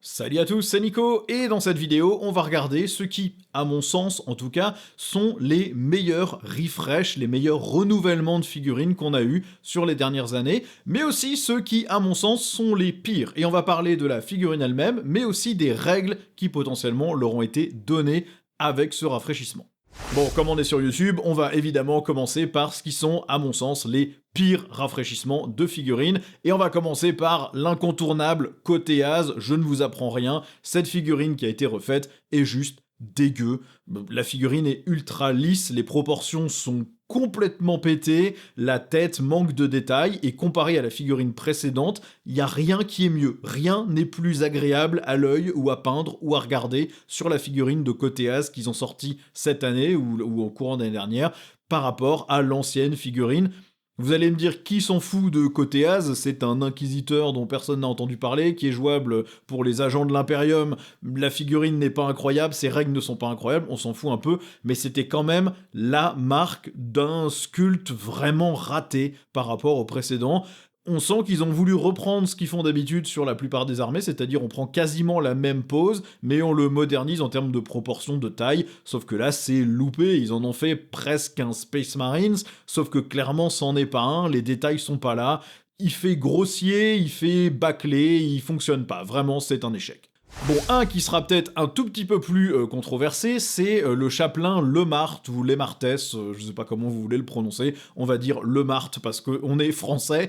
Salut à tous, c'est Nico, et dans cette vidéo, on va regarder ce qui, à mon sens en tout cas, sont les meilleurs refresh, les meilleurs renouvellements de figurines qu'on a eu sur les dernières années, mais aussi ceux qui, à mon sens, sont les pires. Et on va parler de la figurine elle-même, mais aussi des règles qui potentiellement leur ont été données avec ce rafraîchissement. Bon, comme on est sur YouTube, on va évidemment commencer par ce qui sont, à mon sens, les pires rafraîchissements de figurines, et on va commencer par l'incontournable côté Az, je ne vous apprends rien, cette figurine qui a été refaite est juste dégueu. La figurine est ultra lisse, les proportions sont complètement pétées, la tête manque de détails, et comparé à la figurine précédente, il n'y a rien qui est mieux. Rien n'est plus agréable à l'œil ou à peindre ou à regarder sur la figurine de côté Az qu'ils ont sorti cette année ou au courant d'année dernière par rapport à l'ancienne figurine. Vous allez me dire qui s'en fout de côté Az, c'est un inquisiteur dont personne n'a entendu parler, qui est jouable pour les agents de l'Imperium, la figurine n'est pas incroyable, ses règles ne sont pas incroyables, on s'en fout un peu, mais c'était quand même la marque d'un sculpte vraiment raté par rapport au précédent. On sent qu'ils ont voulu reprendre ce qu'ils font d'habitude sur la plupart des armées, c'est-à-dire on prend quasiment la même pose, mais on le modernise en termes de proportion, de taille, sauf que là c'est loupé, ils en ont fait presque un Space Marines, sauf que clairement c'en est pas un, les détails sont pas là, il fait grossier, il fait bâclé, il fonctionne pas, vraiment c'est un échec. Bon, un qui sera peut-être un tout petit peu plus controversé, c'est le chapelain Lemart, ou Lemartes, je sais pas comment vous voulez le prononcer, on va dire Lemart parce qu'on est français.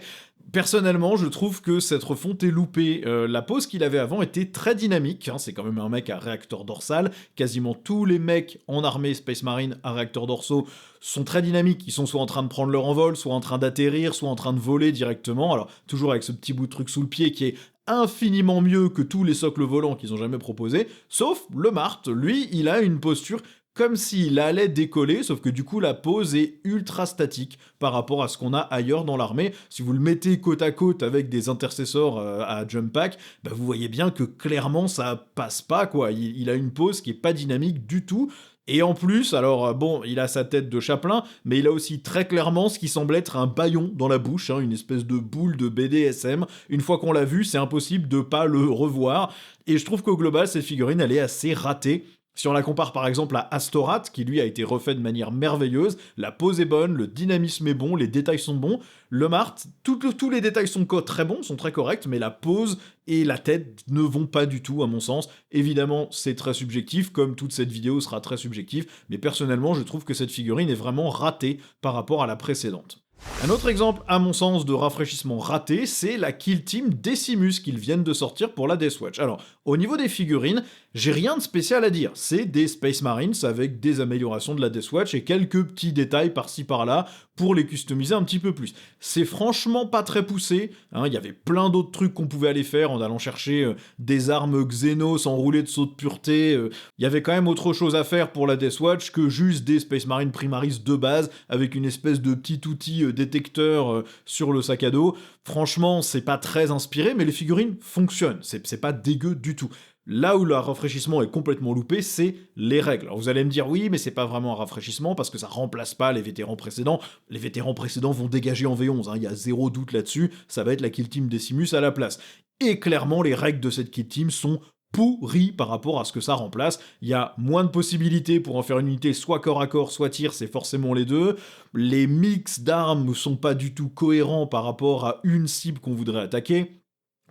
Personnellement, je trouve que cette refonte est loupée. La pose qu'il avait avant était très dynamique, hein, c'est quand même un mec à réacteur dorsal, quasiment tous les mecs en armée Space Marine à réacteur dorsaux sont très dynamiques, ils sont soit en train de prendre leur envol, soit en train d'atterrir, soit en train de voler directement, alors toujours avec ce petit bout de truc sous le pied qui est infiniment mieux que tous les socles volants qu'ils ont jamais proposés, sauf le Mart, lui, il a une posture comme s'il allait décoller, sauf que du coup la pose est ultra statique par rapport à ce qu'on a ailleurs dans l'armée. Si vous le mettez côte à côte avec des intercesseurs à jump pack, bah vous voyez bien que clairement ça passe pas quoi, il a une pose qui est pas dynamique du tout. Et en plus, alors bon, il a sa tête de chapelain, mais il a aussi très clairement ce qui semble être un bâillon dans la bouche, hein, une espèce de boule de BDSM. Une fois qu'on l'a vu, c'est impossible de pas le revoir. Et je trouve qu'au global, cette figurine, elle est assez ratée. Si on la compare par exemple à Astorat, qui lui a été refait de manière merveilleuse, la pose est bonne, le dynamisme est bon, les détails sont bons. Le Mart, tous les détails sont très bons, sont très corrects, mais la pose et la tête ne vont pas du tout à mon sens. Évidemment, c'est très subjectif, comme toute cette vidéo sera très subjective, mais personnellement, je trouve que cette figurine est vraiment ratée par rapport à la précédente. Un autre exemple, à mon sens, de rafraîchissement raté, c'est la Kill Team Decimus qu'ils viennent de sortir pour la Deathwatch. Alors, au niveau des figurines, j'ai rien de spécial à dire. C'est des Space Marines avec des améliorations de la Deathwatch et quelques petits détails par-ci par-là pour les customiser un petit peu plus. C'est franchement pas très poussé, hein, il y avait plein d'autres trucs qu'on pouvait aller faire en allant chercher des armes Xenos enroulées de sceaux de pureté. Il y avait quand même autre chose à faire pour la Deathwatch que juste des Space Marine Primaris de base avec une espèce de petit outil détecteur sur le sac à dos. Franchement, c'est pas très inspiré, mais les figurines fonctionnent, c'est pas dégueu du tout. Là où le rafraîchissement est complètement loupé, c'est les règles. Alors vous allez me dire, oui, mais c'est pas vraiment un rafraîchissement parce que ça remplace pas les vétérans précédents. Les vétérans précédents vont dégager en V11, hein, y a zéro doute là-dessus, ça va être la Kill Team Decimus à la place. Et clairement, les règles de cette Kill Team sont pourri par rapport à ce que ça remplace. Il y a moins de possibilités pour en faire une unité soit corps à corps, soit tir, c'est forcément les deux. Les mix d'armes ne sont pas du tout cohérents par rapport à une cible qu'on voudrait attaquer.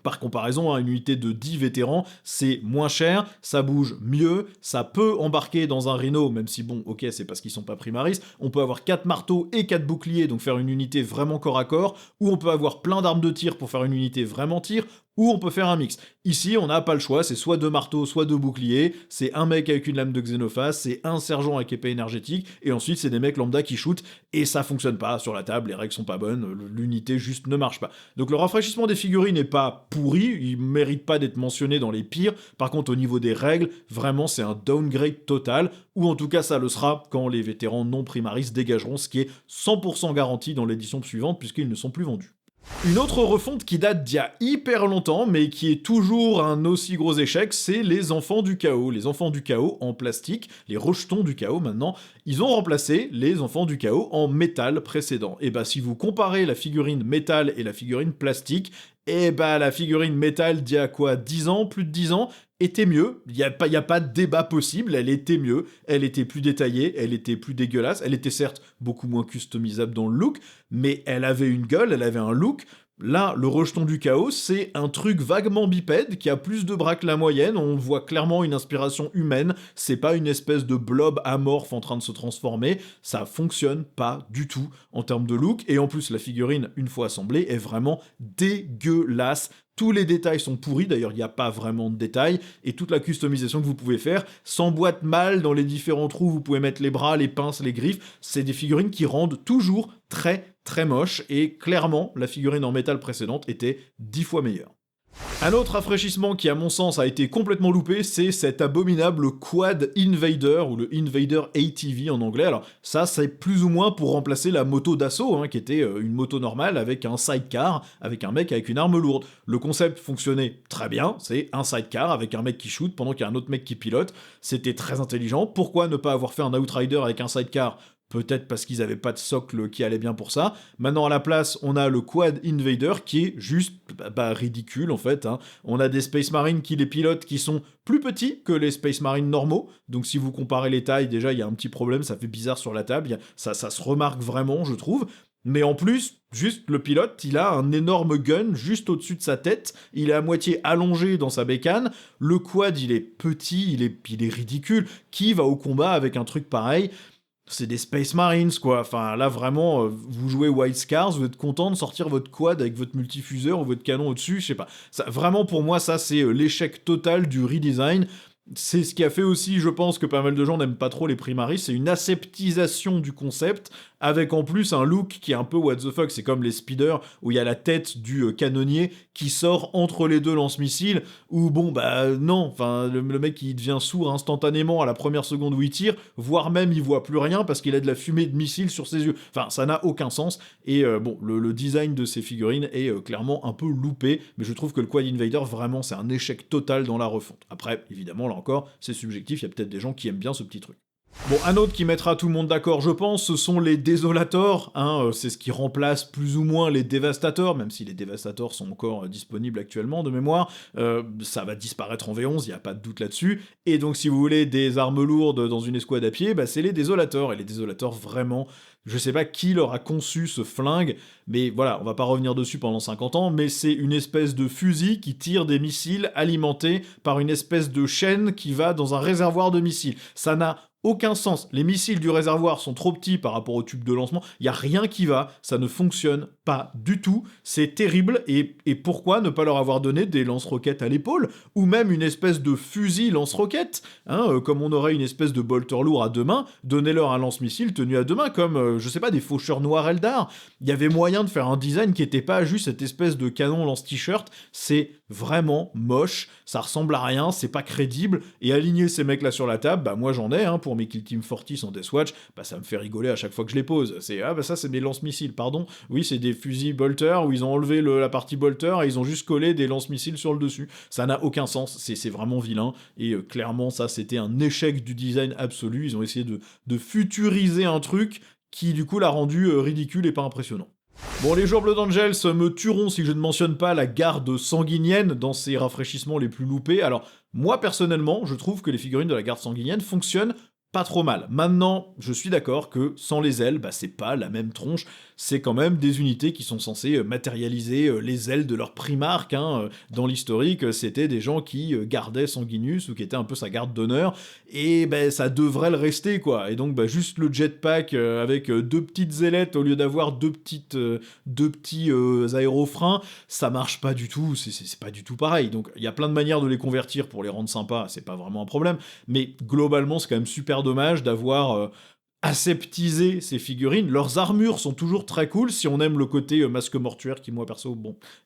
Par comparaison, à une unité de 10 vétérans, c'est moins cher, ça bouge mieux, ça peut embarquer dans un Rhino, même si bon, ok, c'est parce qu'ils sont pas primaris, on peut avoir 4 marteaux et 4 boucliers, donc faire une unité vraiment corps à corps, ou on peut avoir plein d'armes de tir pour faire une unité vraiment tir, ou on peut faire un mix. Ici, on n'a pas le choix, c'est soit 2 marteaux, soit 2 boucliers, c'est un mec avec une lame de Xenophase, c'est un sergent avec épée énergétique, et ensuite c'est des mecs lambda qui shootent, et ça fonctionne pas sur la table, les règles sont pas bonnes, l'unité juste ne marche pas. Donc le rafraîchissement des figurines n'est pas pourri, il mérite pas d'être mentionné dans les pires, par contre au niveau des règles, vraiment c'est un downgrade total, ou en tout cas ça le sera quand les vétérans non primaris dégageront, ce qui est 100% garanti dans l'édition suivante, puisqu'ils ne sont plus vendus. Une autre refonte qui date d'il y a hyper longtemps, mais qui est toujours un aussi gros échec, c'est les Enfants du Chaos. Les Enfants du Chaos en plastique, les rejetons du Chaos maintenant, ils ont remplacé les Enfants du Chaos en métal précédent. Et bah si vous comparez la figurine métal et la figurine plastique, Et bah la figurine métal d'il y a quoi, 10 ans, plus de 10 ans, était mieux. Y a pas de débat possible, elle était mieux, elle était plus détaillée, elle était plus dégueulasse, elle était certes beaucoup moins customisable dans le look, mais elle avait une gueule, elle avait un look. Là, le rejeton du chaos, c'est un truc vaguement bipède qui a plus de bras que la moyenne, on voit clairement une inspiration humaine, c'est pas une espèce de blob amorphe en train de se transformer, ça fonctionne pas du tout en termes de look, et en plus la figurine, une fois assemblée, est vraiment dégueulasse. Tous les détails sont pourris, d'ailleurs il n'y a pas vraiment de détails, et toute la customisation que vous pouvez faire s'emboîte mal dans les différents trous, vous pouvez mettre les bras, les pinces, les griffes, c'est des figurines qui rendent toujours très très moche, et clairement la figurine en métal précédente était 10 fois meilleure. Un autre rafraîchissement qui, à mon sens, a été complètement loupé, c'est cet abominable Quad Invader, ou le Invader ATV en anglais. Alors ça, c'est plus ou moins pour remplacer la moto d'assaut, qui était une moto normale avec un sidecar, avec un mec avec une arme lourde. Le concept fonctionnait très bien, c'est un sidecar avec un mec qui shoot pendant qu'il y a un autre mec qui pilote. C'était très intelligent. Pourquoi ne pas avoir fait un Outrider avec un sidecar ? Peut-être parce qu'ils avaient pas de socle qui allait bien pour ça. Maintenant, à la place, on a le Quad Invader qui est juste ridicule en fait. On a des Space Marines qui les pilotent qui sont plus petits que les Space Marines normaux. Donc si vous comparez les tailles, déjà il y a un petit problème, ça fait bizarre sur la table. Ça se remarque vraiment, je trouve. Mais en plus, juste le pilote, il a un énorme gun juste au-dessus de sa tête, il est à moitié allongé dans sa bécane, le quad il est petit, il est ridicule, qui va au combat avec un truc pareil ? C'est des Space Marines, quoi. Enfin, là, vraiment, vous jouez White Scars, vous êtes content de sortir votre quad avec votre multifuseur ou votre canon au-dessus, je sais pas. Ça, vraiment, pour moi, ça, c'est l'échec total du redesign. C'est ce qui a fait aussi, je pense, que pas mal de gens n'aiment pas trop les Primaris, c'est une aseptisation du concept, avec en plus un look qui est un peu what the fuck, c'est comme les speeders, où il y a la tête du canonnier qui sort entre les deux lance-missiles, où bon, non, enfin, le mec il devient sourd instantanément à la première seconde où il tire, voire même il voit plus rien parce qu'il a de la fumée de missile sur ses yeux. Enfin, ça n'a aucun sens, et bon, le design de ces figurines est clairement un peu loupé, mais je trouve que le Quad Invader, vraiment, c'est un échec total dans la refonte. Après, évidemment, là encore, c'est subjectif, il y a peut-être des gens qui aiment bien ce petit truc. Bon, un autre qui mettra tout le monde d'accord, je pense, ce sont les Désolators, c'est ce qui remplace plus ou moins les Dévastators, même si les Dévastators sont encore disponibles actuellement, de mémoire, ça va disparaître en V11, il n'y a pas de doute là-dessus, et donc si vous voulez des armes lourdes dans une escouade à pied, c'est les Désolators, et les Désolators, vraiment, je sais pas qui leur a conçu ce flingue, mais voilà, on va pas revenir dessus pendant 50 ans, mais c'est une espèce de fusil qui tire des missiles alimentés par une espèce de chaîne qui va dans un réservoir de missiles. Ça n'a aucun sens. Les missiles du réservoir sont trop petits par rapport au tube de lancement. Il y a rien qui va. Ça ne fonctionne pas du tout. C'est terrible. Et pourquoi ne pas leur avoir donné des lance-roquettes à l'épaule, ou même une espèce de fusil lance-roquettes, comme on aurait une espèce de bolter lourd à deux mains. Donnez-leur un lance-missile tenu à deux mains, comme je sais pas, des faucheurs noirs Eldar. Il y avait moyen de faire un design qui était pas juste cette espèce de canon lance-t-shirt. C'est vraiment moche. Ça ressemble à rien. C'est pas crédible. Et aligner ces mecs là sur la table, moi j'en ai pour mes Kill Team Fortis en Deathwatch, ça me fait rigoler à chaque fois que je les pose. C'est ça c'est mes lance-missiles, pardon. Oui, c'est des fusils bolter où ils ont enlevé la partie bolter et ils ont juste collé des lance-missiles sur le dessus. Ça n'a aucun sens, c'est vraiment vilain, et clairement ça c'était un échec du design absolu. Ils ont essayé de futuriser un truc qui du coup l'a rendu ridicule et pas impressionnant. Bon, les joueurs Blood Angels me tueront si je ne mentionne pas la garde sanguinienne dans ces rafraîchissements les plus loupés. Alors, moi personnellement, je trouve que les figurines de la garde sanguinienne fonctionnent pas trop mal. Maintenant, je suis d'accord que sans les ailes, c'est pas la même tronche, c'est quand même des unités qui sont censées matérialiser les ailes de leur primarque. Dans l'historique, c'était des gens qui gardaient Sanguinius, ou qui étaient un peu sa garde d'honneur, et ça devrait le rester, quoi. Et donc, juste le jetpack avec deux petites ailettes au lieu d'avoir deux petits aérofreins, ça marche pas du tout, c'est pas du tout pareil. Donc, il y a plein de manières de les convertir pour les rendre sympas, c'est pas vraiment un problème, mais globalement, c'est quand même super dommage d'avoir aseptisé ces figurines. Leurs armures sont toujours très cool, si on aime le côté masque mortuaire, qui moi perso,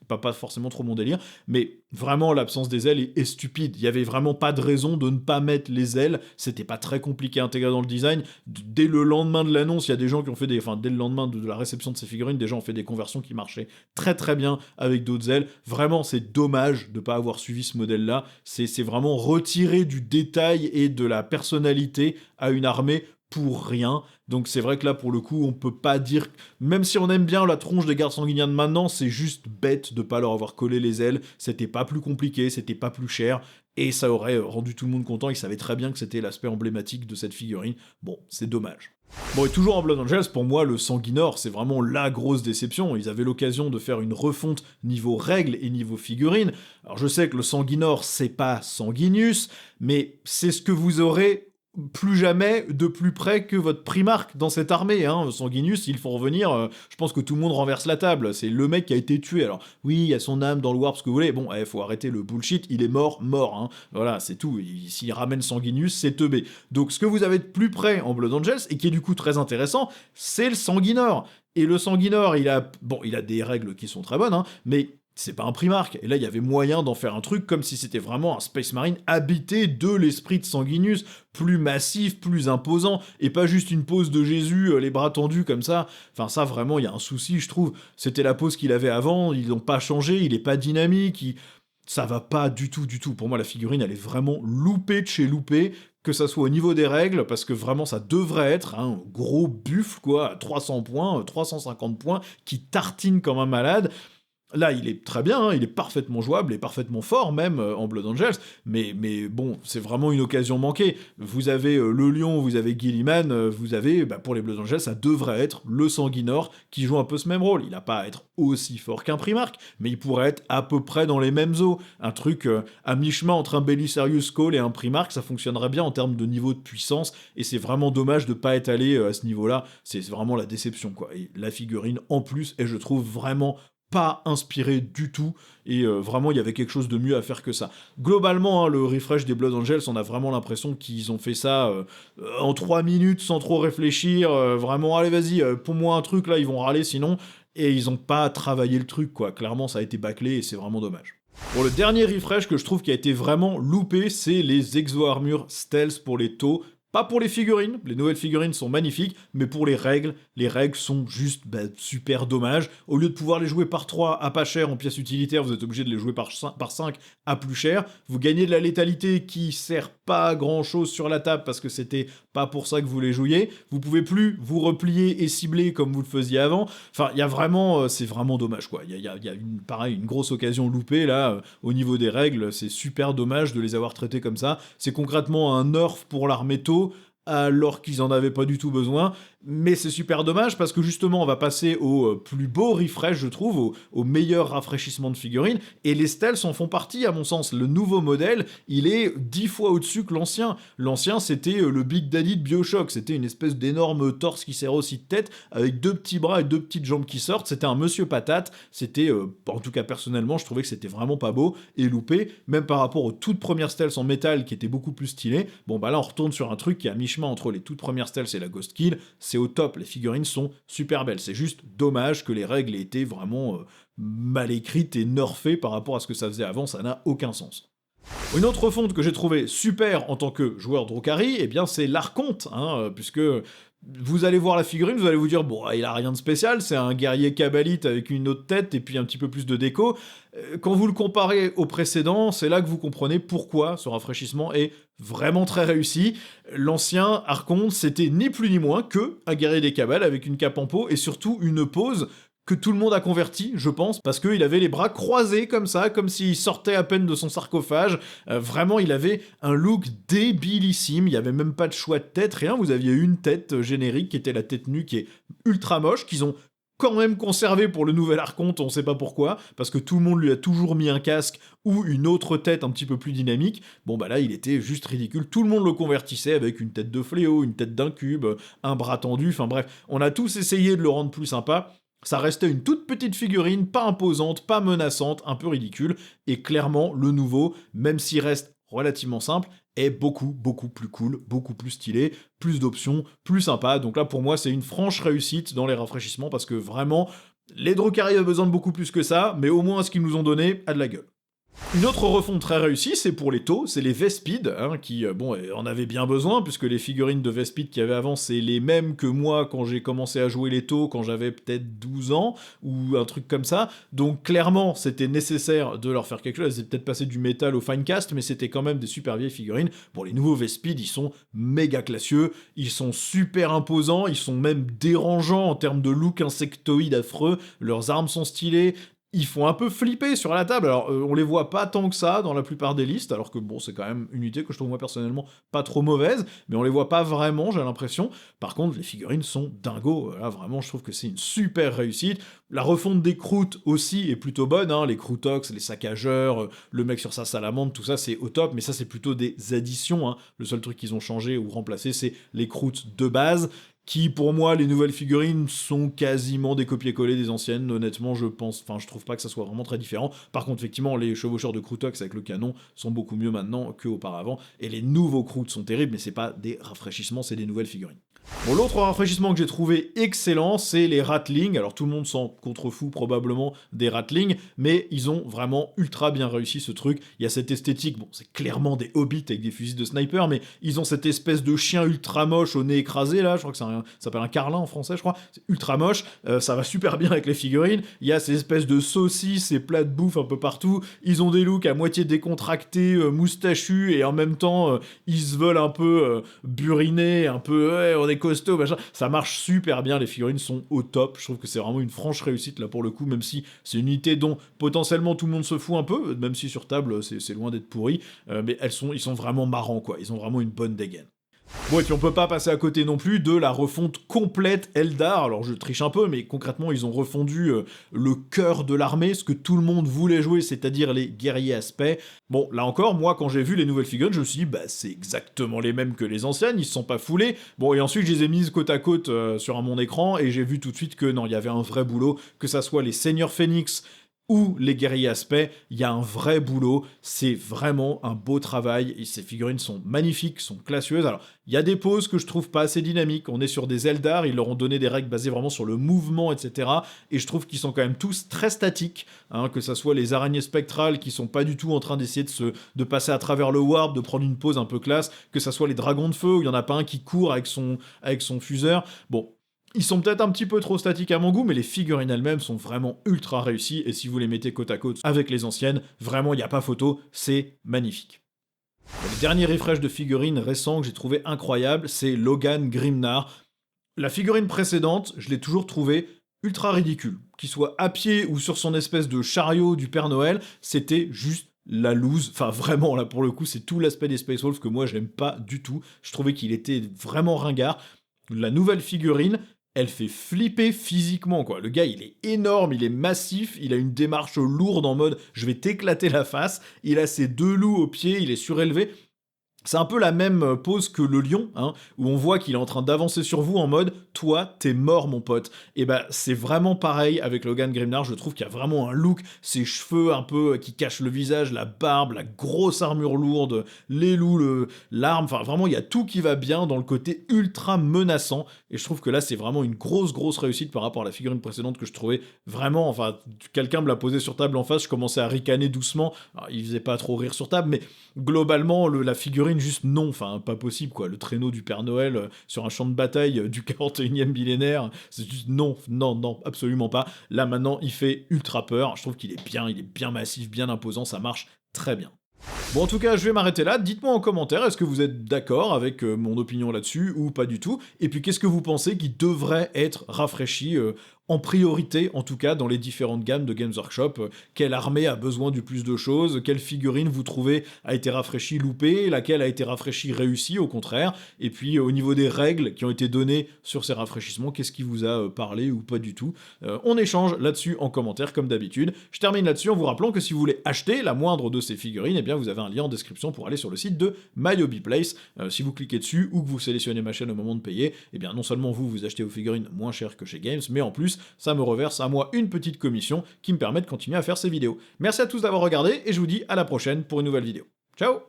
pas forcément trop mon délire, mais vraiment l'absence des ailes est stupide. Il y avait vraiment pas de raison de ne pas mettre les ailes, c'était pas très compliqué à intégrer dans le design. Dès le lendemain de l'annonce, il y a des gens qui ont fait dès le lendemain de la réception de ces figurines, des gens ont fait des conversions qui marchaient très très bien avec d'autres ailes. Vraiment, c'est dommage de pas avoir suivi ce modèle-là. C'est vraiment retirer du détail et de la personnalité à une armée pour rien. Donc c'est vrai que là, pour le coup, on peut pas dire... Même si on aime bien la tronche des gardes sanguiniens de maintenant, c'est juste bête de pas leur avoir collé les ailes. C'était pas plus compliqué, c'était pas plus cher, et ça aurait rendu tout le monde content. Ils savaient très bien que c'était l'aspect emblématique de cette figurine. Bon, c'est dommage. Bon, et toujours en Blood Angels, pour moi, le Sanguinor, c'est vraiment la grosse déception. Ils avaient l'occasion de faire une refonte niveau règles et niveau figurines. Alors je sais que le Sanguinor, c'est pas Sanguinius, mais c'est ce que vous aurez plus jamais de plus près que votre Primarque dans cette armée, hein. Sanguinius, ils font revenir, je pense que tout le monde renverse la table, c'est le mec qui a été tué. Alors oui, il y a son âme dans le warp, ce que vous voulez, bon, faut arrêter le bullshit, il est mort, hein. Voilà, c'est tout, s'il ramène Sanguinius, c'est teubé. Donc ce que vous avez de plus près en Blood Angels, et qui est du coup très intéressant, c'est le Sanguinor. Et le Sanguinor, il a des règles qui sont très bonnes, hein, mais c'est pas un Primarque. Et là, il y avait moyen d'en faire un truc comme si c'était vraiment un Space Marine habité de l'esprit de Sanguinius, plus massif, plus imposant, et pas juste une pose de Jésus, les bras tendus comme ça. Enfin, ça, vraiment, il y a un souci, je trouve. C'était la pose qu'il avait avant, ils l'ont pas changé, il est pas dynamique, ça va pas du tout, du tout. Pour moi, la figurine, elle est vraiment loupée de chez loupée, que ça soit au niveau des règles, parce que vraiment, ça devrait être un gros buffle, quoi, à 300 points, 350 points, qui tartine comme un malade. Là, il est très bien, hein, il est parfaitement jouable et parfaitement fort même en Blood Angels, mais bon, c'est vraiment une occasion manquée. Vous avez le Lion, vous avez Guilliman, vous avez, pour les Blood Angels, ça devrait être le Sanguinor qui joue un peu ce même rôle. Il n'a pas à être aussi fort qu'un Primarque, mais il pourrait être à peu près dans les mêmes eaux. Un truc à mi-chemin entre un Belisarius Cawl et un Primarque, ça fonctionnerait bien en termes de niveau de puissance, et c'est vraiment dommage de pas être allé à ce niveau-là. C'est vraiment la déception, quoi. Et la figurine, en plus, est, je trouve, vraiment pas inspiré du tout, et vraiment il y avait quelque chose de mieux à faire que ça. Globalement, hein, le refresh des Blood Angels, on a vraiment l'impression qu'ils ont fait ça en 3 minutes sans trop réfléchir, vraiment allez vas-y, pour moi un truc là, ils vont râler sinon, et ils ont pas travaillé le truc quoi, clairement ça a été bâclé et c'est vraiment dommage. Bon, le dernier refresh que je trouve qui a été vraiment loupé, c'est les exo-armures stealth pour les taux. Pas pour les figurines, les nouvelles figurines sont magnifiques, mais pour les règles sont juste super dommages. Au lieu de pouvoir les jouer par 3 à pas cher en pièces utilitaires, vous êtes obligé de les jouer par 5 à plus cher. Vous gagnez de la létalité qui sert pas à grand chose sur la table parce que c'était pas pour ça que vous les jouiez. Vous pouvez plus vous replier et cibler comme vous le faisiez avant. Enfin, il y a vraiment, c'est vraiment dommage quoi. Il y a une grosse occasion loupée là, au niveau des règles, c'est super dommage de les avoir traitées comme ça. C'est concrètement un nerf pour l'armée taux, alors qu'ils en avaient pas du tout besoin, mais c'est super dommage parce que justement on va passer au plus beau refresh je trouve, au meilleur rafraîchissement de figurines, et les stealths en font partie à mon sens. Le nouveau modèle, il est 10 fois au-dessus que l'ancien. L'ancien c'était le Big Daddy de BioShock, c'était une espèce d'énorme torse qui sert aussi de tête, avec 2 petits bras et 2 petites jambes qui sortent, c'était un monsieur patate, c'était, en tout cas personnellement je trouvais que c'était vraiment pas beau et loupé, même par rapport aux toutes premières stealths en métal qui étaient beaucoup plus stylées. Bon bah là on retourne sur un truc qui est à mi-chemin entre les toutes premières stealths et la Ghost Kill, c'est au top, les figurines sont super belles, c'est juste dommage que les règles aient été vraiment mal écrites et nerfées par rapport à ce que ça faisait avant, ça n'a aucun sens. Une autre fonte que j'ai trouvé super en tant que joueur Drukhari, eh bien c'est l'Archonte, hein, puisque vous allez voir la figurine, vous allez vous dire, bon, il a rien de spécial, c'est un guerrier kabbalite avec une autre tête et puis un petit peu plus de déco. Quand vous le comparez au précédent, c'est là que vous comprenez pourquoi ce rafraîchissement est vraiment très réussi. L'ancien Archonte, c'était ni plus ni moins que un guerrier des Kabbales avec une cape en peau et surtout une pose que tout le monde a converti, je pense, parce qu'il avait les bras croisés comme ça, comme s'il sortait à peine de son sarcophage. Vraiment, il avait un look débilissime, il n'y avait même pas de choix de tête, rien, vous aviez une tête générique qui était la tête nue, qui est ultra moche, qu'ils ont quand même conservé pour le nouvel Archonte, on sait pas pourquoi, parce que tout le monde lui a toujours mis un casque ou une autre tête un petit peu plus dynamique. Bon bah là, il était juste ridicule, tout le monde le convertissait avec une tête de fléau, une tête d'incube, un bras tendu, enfin bref, on a tous essayé de le rendre plus sympa. Ça restait une toute petite figurine, pas imposante, pas menaçante, un peu ridicule, et clairement, le nouveau, même s'il reste relativement simple, est beaucoup plus cool, beaucoup plus stylé, plus d'options, plus sympa. Donc là, pour moi, c'est une franche réussite dans les rafraîchissements, parce que vraiment, les Drukhari avaient besoin de beaucoup plus que ça, mais au moins, ce qu'ils nous ont donné a de la gueule. Une autre refonte très réussie, c'est pour les taux, c'est les Vespid, hein, qui, bon, en avaient bien besoin, puisque les figurines de Vespid qu'il y avait avant, c'est les mêmes que moi quand j'ai commencé à jouer les taux, quand j'avais peut-être 12 ans, ou un truc comme ça. Donc clairement, c'était nécessaire de leur faire quelque chose. Elles étaient peut-être passées du métal au finecast, mais c'était quand même des super vieilles figurines. Bon, les nouveaux Vespid, ils sont méga classieux, ils sont super imposants, ils sont même dérangeants en termes de look insectoïde affreux, leurs armes sont stylées, ils font un peu flipper sur la table. Alors, on les voit pas tant que ça dans la plupart des listes, alors que bon, c'est quand même une unité que je trouve moi personnellement pas trop mauvaise, mais on les voit pas vraiment, j'ai l'impression. Par contre, les figurines sont dingos. Là, vraiment, je trouve que c'est une super réussite. La refonte des croûtes aussi est plutôt bonne, hein. Les Croûtox, les saccageurs, le mec sur sa salamandre, tout ça, c'est au top, mais ça, c'est plutôt des additions, hein. Le seul truc qu'ils ont changé ou remplacé, c'est les croûtes de base, qui pour moi, les nouvelles figurines sont quasiment des copier-coller des anciennes, honnêtement je trouve pas que ça soit vraiment très différent. Par contre effectivement les chevaucheurs de Croûtox avec le canon sont beaucoup mieux maintenant qu'auparavant, et les nouveaux Croûtes sont terribles, mais c'est pas des rafraîchissements, c'est des nouvelles figurines. Bon, l'autre rafraîchissement que j'ai trouvé excellent, c'est les Ratlings. Alors tout le monde s'en contrefout probablement des Ratlings, mais ils ont vraiment ultra bien réussi ce truc. Il y a cette esthétique, bon c'est clairement des hobbits avec des fusils de sniper, mais ils ont cette espèce de chien ultra moche au nez écrasé là, je crois que ça s'appelle un carlin en français je crois, c'est ultra moche, ça va super bien avec les figurines. Il y a ces espèces de saucisses et plats de bouffe un peu partout, ils ont des looks à moitié décontractés, moustachus, et en même temps ils se veulent un peu burinés, un peu ouais, on est costaud, machin. Ça marche super bien, les figurines sont au top. Je trouve que c'est vraiment une franche réussite là pour le coup, même si c'est une unité dont potentiellement tout le monde se fout un peu, même si sur table c'est loin d'être pourri, mais ils sont vraiment marrants quoi, ils ont vraiment une bonne dégaine. Bon, et puis on peut pas passer à côté non plus de la refonte complète Eldar. Alors je triche un peu, mais concrètement ils ont refondu le cœur de l'armée, ce que tout le monde voulait jouer, c'est-à-dire les guerriers aspects. Bon, là encore, moi quand j'ai vu les nouvelles figurines, je me suis dit, bah c'est exactement les mêmes que les anciennes, ils se sont pas foulés. Bon, et ensuite je les ai mises côte à côte sur mon écran, et j'ai vu tout de suite que non, il y avait un vrai boulot, que ça soit les Seigneurs Phénix ou les guerriers aspects, il y a un vrai boulot, c'est vraiment un beau travail, et ces figurines sont magnifiques, sont classieuses. Alors, il y a des poses que je trouve pas assez dynamiques, on est sur des Eldar, ils leur ont donné des règles basées vraiment sur le mouvement, etc., et je trouve qu'ils sont quand même tous très statiques, hein, que ça soit les araignées spectrales qui sont pas du tout en train d'essayer de passer à travers le warp, de prendre une pose un peu classe, que ça soit les dragons de feu, où il y en a pas un qui court avec son fuseur. Bon, ils sont peut-être un petit peu trop statiques à mon goût, mais les figurines elles-mêmes sont vraiment ultra réussies, et si vous les mettez côte à côte avec les anciennes, vraiment il n'y a pas photo, c'est magnifique. Le dernier refresh de figurines récent que j'ai trouvé incroyable, c'est Logan Grimnar. La figurine précédente, je l'ai toujours trouvé ultra ridicule. Qu'il soit à pied ou sur son espèce de chariot du Père Noël, c'était juste la loose. Enfin vraiment, là pour le coup, c'est tout l'aspect des Space Wolves que moi j'aime pas du tout. Je trouvais qu'il était vraiment ringard. La nouvelle figurine, elle fait flipper physiquement, quoi. Le gars, il est énorme, il est massif, il a une démarche lourde en mode « je vais t'éclater la face », il a ses deux loups aux pieds, il est surélevé. C'est un peu la même pose que le lion, hein, où on voit qu'il est en train d'avancer sur vous en mode « toi, t'es mort, mon pote ». Et bah, c'est vraiment pareil avec Logan Grimnar, je trouve qu'il y a vraiment un look, ses cheveux un peu qui cachent le visage, la barbe, la grosse armure lourde, les loups, l'arme, enfin vraiment, il y a tout qui va bien dans le côté ultra menaçant, et je trouve que là, c'est vraiment une grosse réussite par rapport à la figurine précédente que je trouvais vraiment, enfin, quelqu'un me l'a posé sur table en face, je commençais à ricaner doucement, alors, il faisait pas trop rire sur table, mais globalement, la figurine, juste non, enfin, pas possible, quoi. Le traîneau du Père Noël sur un champ de bataille du 41e millénaire, c'est juste non, absolument pas. Là, maintenant, il fait ultra peur. Je trouve qu'il est bien massif, bien imposant, ça marche très bien. Bon, en tout cas, je vais m'arrêter là. Dites-moi en commentaire, est-ce que vous êtes d'accord avec mon opinion là-dessus ou pas du tout? Et puis, qu'est-ce que vous pensez qui devrait être rafraîchi en priorité, en tout cas, dans les différentes gammes de Games Workshop? Quelle armée a besoin du plus de choses? Quelle figurine vous trouvez a été rafraîchie, loupée? Laquelle a été rafraîchie, réussie, au contraire? Et puis, au niveau des règles qui ont été données sur ces rafraîchissements, qu'est-ce qui vous a parlé ou pas du tout? On échange là-dessus en commentaire, comme d'habitude. Je termine là-dessus en vous rappelant que si vous voulez acheter la moindre de ces figurines, eh bien, vous avez un lien en description pour aller sur le site de My Hobby Place. Si vous cliquez dessus ou que vous sélectionnez ma chaîne au moment de payer, eh bien, non seulement vous achetez vos figurines moins chères que chez Games, mais en plus, ça me reverse à moi une petite commission qui me permet de continuer à faire ces vidéos. Merci à tous d'avoir regardé et je vous dis à la prochaine pour une nouvelle vidéo. Ciao!